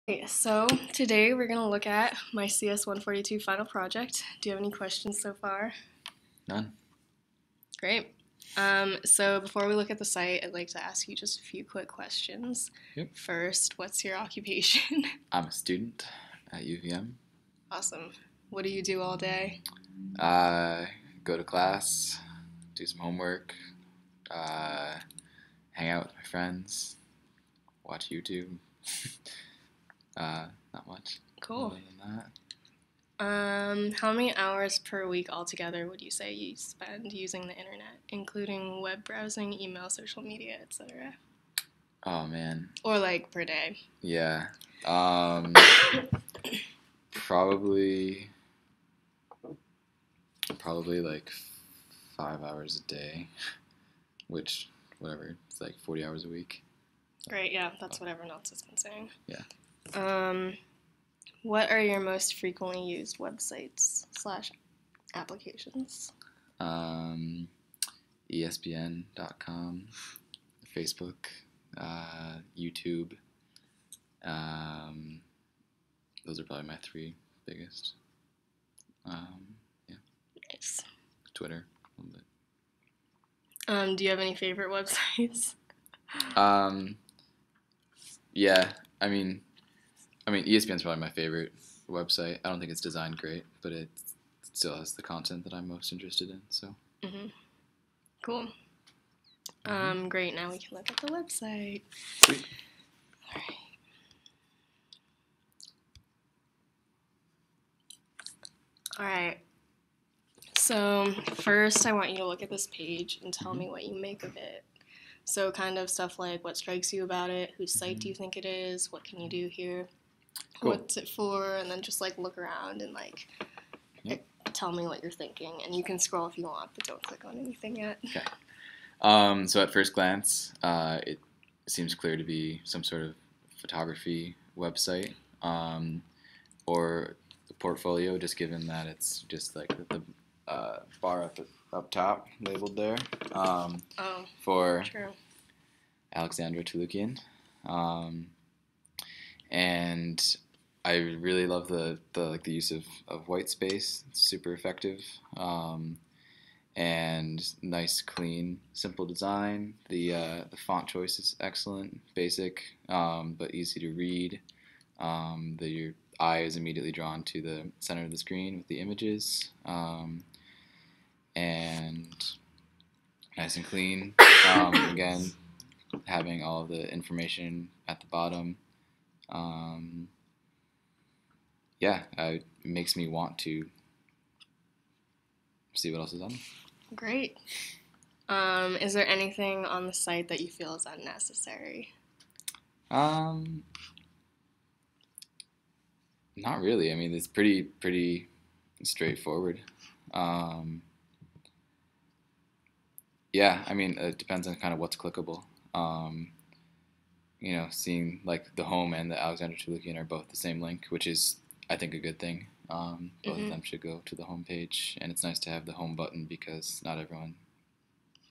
Okay, so today we're going to look at my CS142 final project. Do you have any questions so far? None. Great. So before we look at the site, I'd like to ask you just a few quick questions. Yep. First, what's your occupation? I'm a student at UVM. Awesome. What do you do all day? Go to class, do some homework, hang out with my friends, watch YouTube. Not much. Cool. Other than that. How many hours per week altogether would you say you spend using the internet, including web browsing, email, social media, etc.? Oh man. Or like per day? Yeah. Probably like 5 hours a day, which whatever, it's like 40 hours a week. Great, yeah, that's what everyone else has been saying. Yeah. What are your most frequently used websites / applications? ESPN.com, Facebook, YouTube. Those are probably my three biggest. Yeah. Nice. Twitter a little bit. Do you have any favorite websites? Yeah. I mean, ESPN's probably my favorite website. I don't think it's designed great, but it still has the content that I'm most interested in. So. Mm-hmm. Cool. Great. Now we can look at the website. Sweet. All right. So first, I want you to look at this page and tell me what you make of it. So kind of stuff like what strikes you about it, whose site do you think it is, what can you do here, Cool. What's it for, and then just like look around and like tell me what you're thinking. And you can scroll if you want, but don't click on anything yet. Okay. So at first glance, it seems clear to be some sort of photography website, or the portfolio, just given that it's just like the bar up top labeled there, for True. Alexandra Tulukian. And I really love the use of white space. It's super effective. And nice, clean, simple design. The font choice is excellent, basic, but easy to read. Your eye is immediately drawn to the center of the screen with the images, and nice and clean. Again, having all of the information at the bottom. It makes me want to see what else is on there. Great. Is there anything on the site that you feel is unnecessary? Not really. I mean, it's pretty straightforward. Yeah, I mean, it depends on kind of what's clickable. Seeing like the home and the Alexander Tulukian are both the same link, which is, I think, a good thing. Both of them should go to the home page, and it's nice to have the home button because not everyone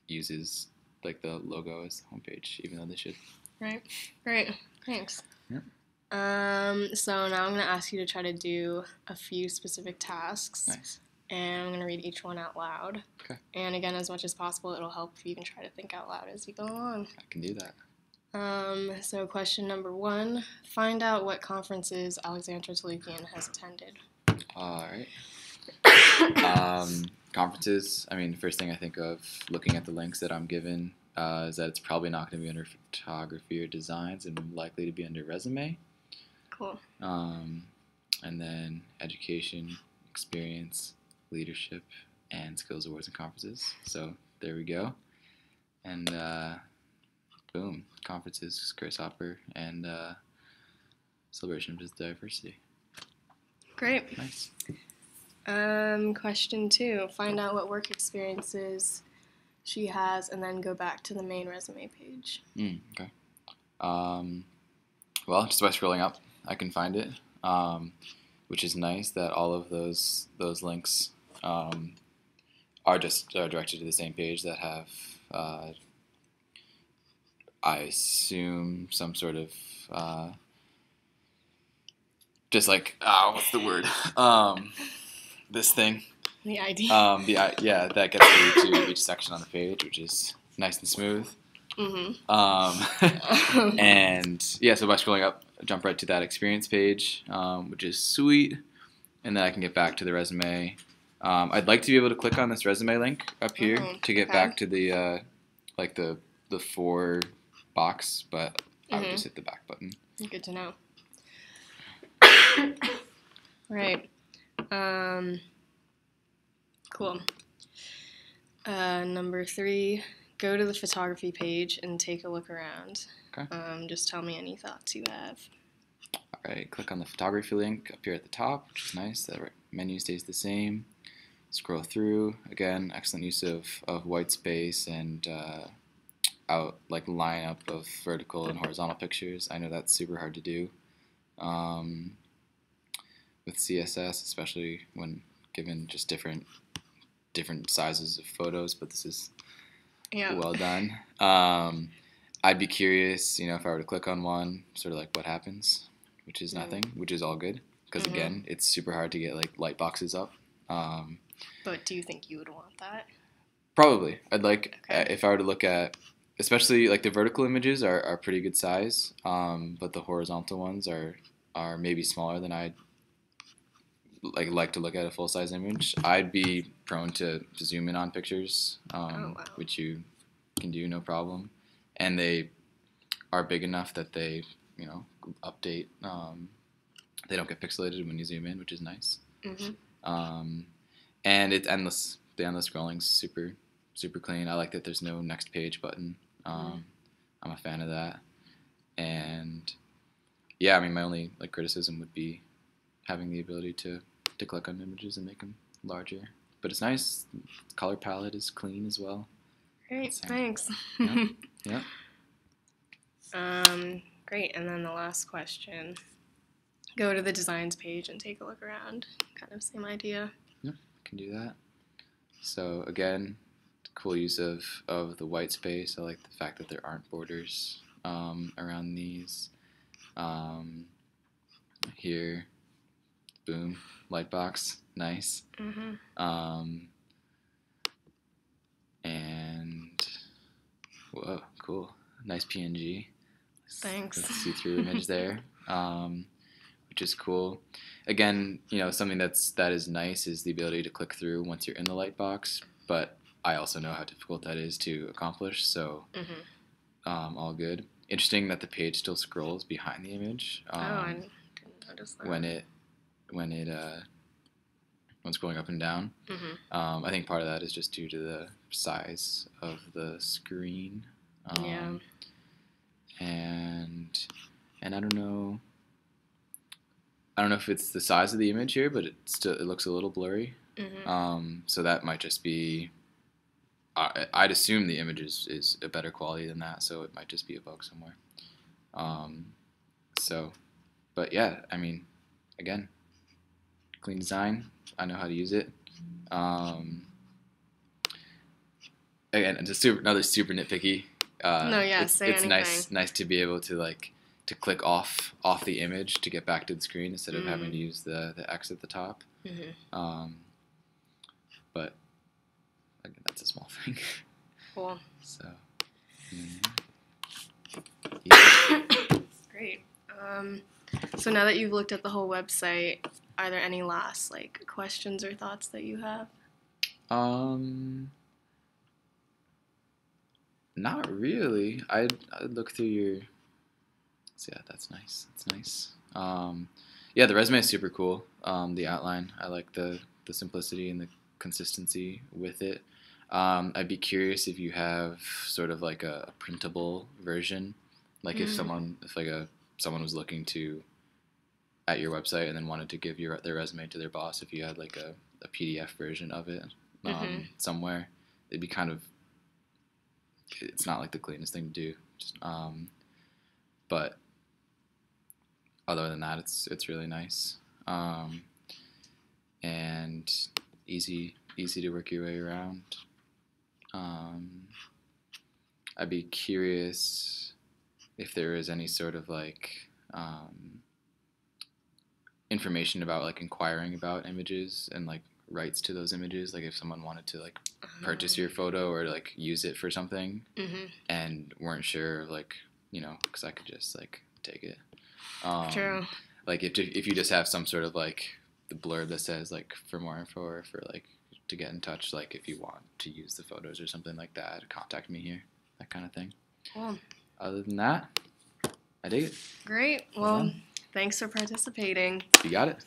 uses like the logo as the home page, even though they should. Right. Great. Thanks. Yeah. So now I'm going to ask you to try to do a few specific tasks. Nice. And I'm going to read each one out loud. Okay. And again, as much as possible, it'll help if you can try to think out loud as you go along. I can do that. So question number 1, find out what conferences Alexandra Tulukian has attended. All right. Conferences, I mean, the first thing I think of looking at the links that I'm given is that it's probably not going to be under photography or designs and likely to be under resume. Cool. And then education, experience, leadership, and skills awards and conferences. So there we go. And boom, conferences, Grace Hopper, and celebration of diversity. Great. Nice. Question 2, find out what work experiences she has and then go back to the main resume page. Okay. Well, just by scrolling up, I can find it, which is nice that all of those links are directed to the same page that have, I assume, some sort of just like what's the word? This thing. The ID. Yeah, that gets you to each section on the page, which is nice and smooth. And yeah, so by scrolling up, I jump right to that experience page, which is sweet, and then I can get back to the resume. I'd like to be able to click on this resume link up here to get back to the like the for box, but I would just hit the back button. Good to know. Right. Cool. Number 3, go to the photography page and take a look around. Okay. Just tell me any thoughts you have. All right, click on the photography link up here at the top, which is nice. The menu stays the same. Scroll through. Again, excellent use of white space and lineup of vertical and horizontal pictures. I know that's super hard to do with CSS, especially when given just different sizes of photos, but this is well done. I'd be curious, if I were to click on one, sort of like what happens, which is nothing, which is all good, because again, it's super hard to get like light boxes up. But do you think you would want that? Probably. I'd like, if I were to look at, especially like the vertical images are pretty good size, but the horizontal ones are maybe smaller than I'd like to look at a full-size image. I'd be prone to zoom in on pictures, which you can do no problem, and they are big enough that they update. They don't get pixelated when you zoom in, which is nice. And it's endless. The endless scrolling's super clean. I like that there's no next page button. I'm a fan of that. And yeah, I mean, my only criticism would be having the ability to click on images and make them larger. But it's nice. The color palette is clean as well. Great, thanks. Yeah. Great, and then the last question. Go to the designs page and take a look around. Kind of same idea. Yeah, can do that. So again, cool use of the white space. I like the fact that there aren't borders around these. Here, boom, light box, nice. And whoa, cool, nice PNG. Thanks. See-through image there, which is cool. Again, something that is nice is the ability to click through once you're in the light box. But I also know how difficult that is to accomplish. So, all good. Interesting that the page still scrolls behind the image. I didn't notice that. When scrolling up and down. I think part of that is just due to the size of the screen. And I don't know if it's the size of the image here, but it looks a little blurry. So that might just be. I'd assume the image is a better quality than that, so it might just be a bug somewhere. But yeah, I mean, again, clean design. I know how to use it. Again, just another super nitpicky. It's nice to be able to to click off the image to get back to the screen instead of having to use the X at the top. But again, that's a small thing. Cool. So. Great. So now that you've looked at the whole website, are there any last questions or thoughts that you have? Not really. I'd look through your. Yeah, that's nice. That's nice. Yeah, the resume is super cool. The outline, I like the simplicity and the consistency with it. I'd be curious if you have sort of like a printable version, if someone was looking at your website and then wanted to give their resume to their boss, if you had a PDF version of it somewhere, it'd be kind of. It's not the cleanest thing to do, but other than that, it's really nice, and easy to work your way around. I'd be curious if there is any sort of information about like inquiring about images and like rights to those images. Like if someone wanted to like purchase your photo or like use it for something and weren't sure, like, you know, because I could just like take it. True. Like if you just have some sort of like the blurb that says like for more info or for like to get in touch, like if you want to use the photos or something like that, contact me here, that kind of thing. Cool. Other than that, I dig it. Great. Well, thanks for participating. You got it.